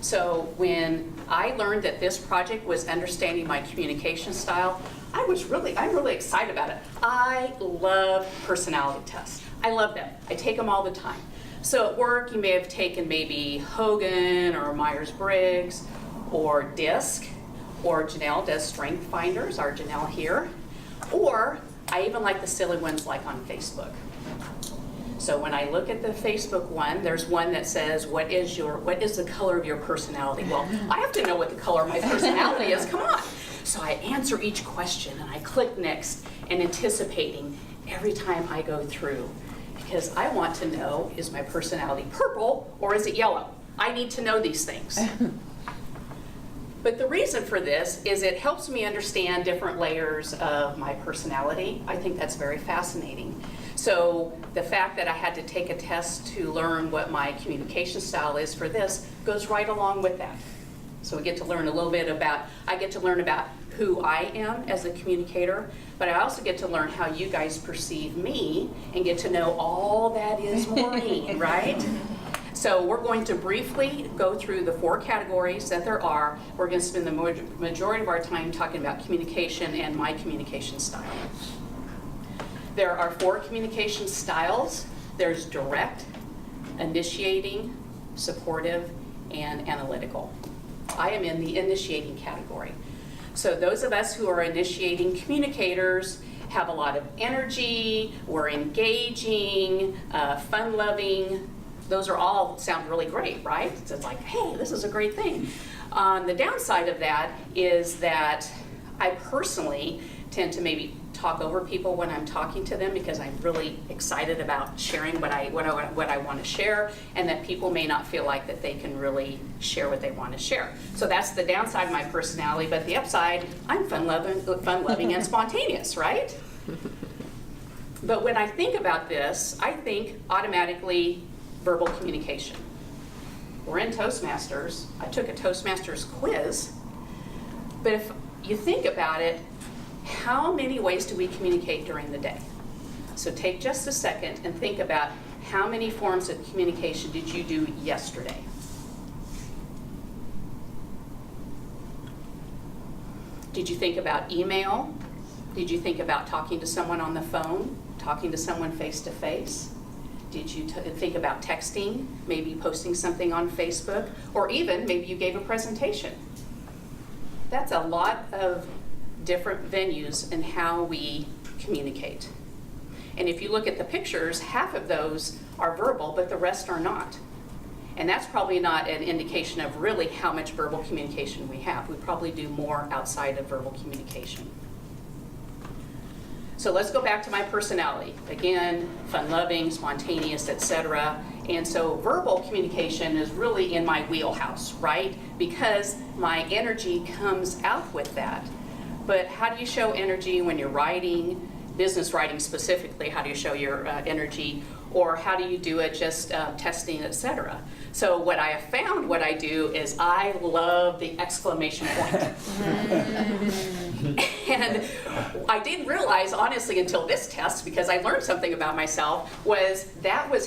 So when I learned that this project was understanding my communication style, I'm really excited about it. I love personality tests. I love them. I take them all the time. So at work, you may have taken maybe Hogan or Myers-Briggs or DISC, or Janelle does Strength Finders, our Janelle here. Or I even like the silly ones like on Facebook. So when I look at the Facebook one, there's one that says, what is the color of your personality? Well, I have to know what the color of my personality is, come on. So I answer each question and I click next and anticipating every time I go through, because I want to know, is my personality purple or is it yellow? I need to know these things. But the reason for this is it helps me understand different layers of my personality. I think that's very fascinating. So the fact that I had to take a test to learn what my communication style is for this goes right along with that. So we get to learn a little bit about, I get to learn about who I am as a communicator, but I also get to learn how you guys perceive me and get to know all that is Maureen, right? So we're going to briefly go through the 4 categories that there are. We're going to spend the majority of our time talking about communication and my communication style. There are 4 communication styles. There's direct, initiating, supportive, and analytical. I am in the initiating category. So those of us who are initiating communicators have a lot of energy, we're engaging, fun-loving. Those are all sound really great, right? So it's like, hey, this is a great thing. The downside of that is that I personally tend to maybe talk over people when I'm talking to them because I'm really excited about sharing what I want to share, and that people may not feel like that they can really share what they want to share. So that's the downside of my personality, but the upside, I'm fun-loving and spontaneous, right? But when I think about this, I think automatically verbal communication. We're in Toastmasters. I took a Toastmasters quiz, but if you think about it, how many ways do we communicate during the day? So take just a second and think about how many forms of communication did you do yesterday? Did you think about email? Did you think about talking to someone on the phone, talking to someone face-to-face? Did you think about texting, maybe posting something on Facebook, or even maybe you gave a presentation? That's a lot of different venues in how we communicate. And if you look at the pictures, half of those are verbal, but the rest are not. And that's probably not an indication of really how much verbal communication we have. We probably do more outside of verbal communication. So let's go back to my personality. Again, fun-loving, spontaneous, etc. And so verbal communication is really in my wheelhouse, right? Because my energy comes out with that. But how do you show energy when you're writing, business writing specifically? How do you show your energy? Or how do you do it just testing, etc.? So what I have found, what I do is I love the exclamation point. And I didn't realize, honestly, until this test, because I learned something about myself, was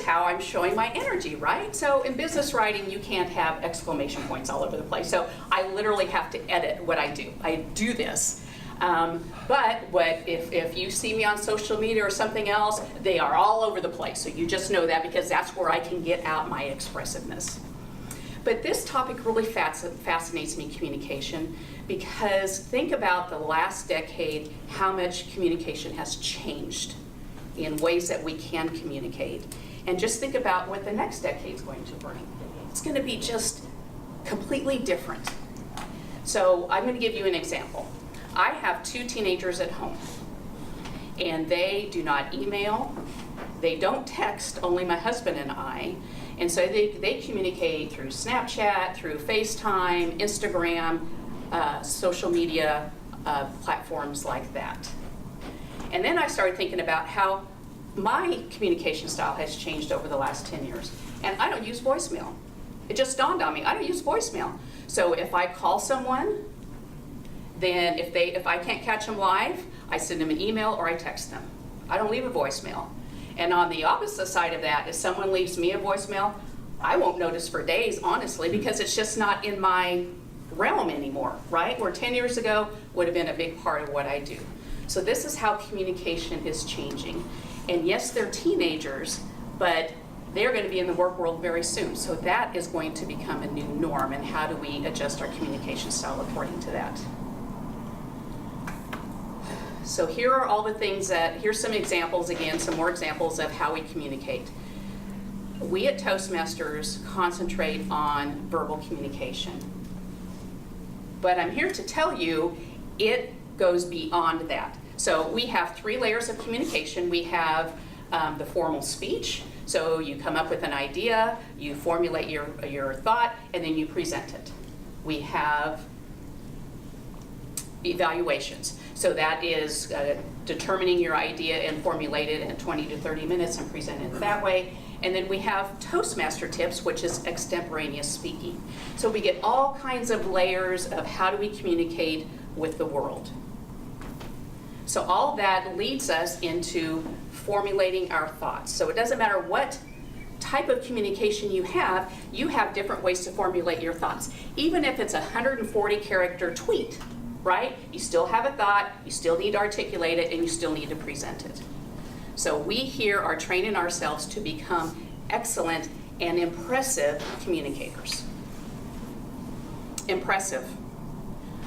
how I'm showing my energy, right? So in business writing, you can't have exclamation points all over the place. So I literally have to edit what I do. I do this. But if you see me on social media or something else, they are all over the place. So you just know that because that's where I can get out my expressiveness. But this topic really fascinates me, communication, because think about the last decade, how much communication has changed in ways that we can communicate. And just think about what the next decade is going to bring. It's going to be just completely different. So I'm going to give you an example. I have 2 teenagers at home, and they do not email, they don't text, only my husband and I, and so they communicate through Snapchat, through FaceTime, Instagram, social media platforms like that. And then I started thinking about how my communication style has changed over the last 10 years, and I don't use voicemail. It just dawned on me, I don't use voicemail. So if I call someone, then if I can't catch them live, I send them an email or I text them. I don't leave a voicemail. And on the opposite side of that, if someone leaves me a voicemail, I won't notice for days, honestly, because it's just not in my realm anymore, right? Where 10 years ago would have been a big part of what I do. So this is how communication is changing. And yes, they're teenagers, but they're going to be in the work world very soon. So that is going to become a new norm. And how do we adjust our communication style according to that? So here are all the things here's some examples, again, some more examples of how we communicate. We at Toastmasters concentrate on verbal communication. But I'm here to tell you it goes beyond that. So we have 3 layers of communication. We have the formal speech. So you come up with an idea, you formulate your thought, and then you present it. We have evaluations. So that is determining your idea and formulate it in 20 to 30 minutes and present it that way. And then we have Toastmaster tips, which is extemporaneous speaking. So we get all kinds of layers of how do we communicate with the world. So all that leads us into formulating our thoughts. So it doesn't matter what type of communication you have different ways to formulate your thoughts. Even if it's a 140-character tweet, right? You still have a thought, you still need to articulate it, and you still need to present it. So we here are training ourselves to become excellent and impressive communicators. Impressive.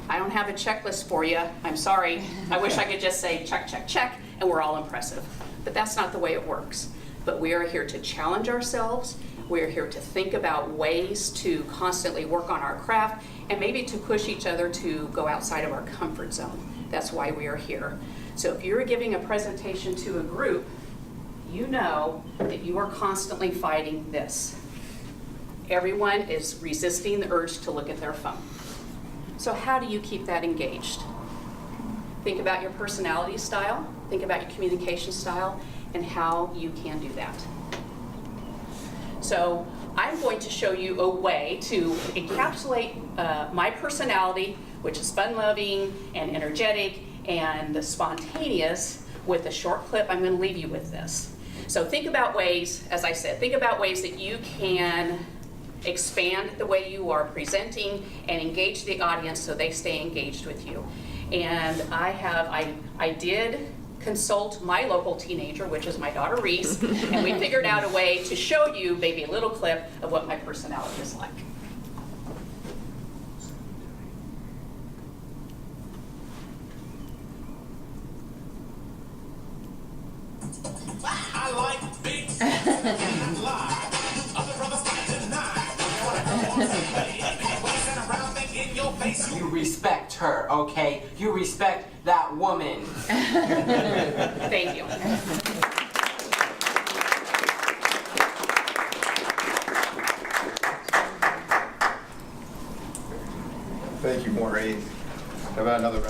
I don't have a checklist for you. I'm sorry. I wish I could just say check, check, check, and we're all impressive. But that's not the way it works. But we are here to challenge ourselves. We are here to think about ways to constantly work on our craft and maybe to push each other to go outside of our comfort zone. That's why we are here. So if you're giving a presentation to a group, you know that you are constantly fighting this. Everyone is resisting the urge to look at their phone. So how do you keep that engaged? Think about your personality style, think about your communication style, and how you can do that. So I'm going to show you a way to encapsulate my personality, which is fun-loving and energetic and spontaneous, with a short clip. I'm going to leave you with this. So think about ways, as I said, think about ways that you can expand the way you are presenting and engage the audience so they stay engaged with you. And I did consult my local teenager, which is my daughter Reese, and we figured out a way to show you maybe a little clip of what my personality is like. I like big and lie. Other brothers can't deny. You respect her, okay? You respect that woman. Thank you. Thank you, Maureen. How about another round?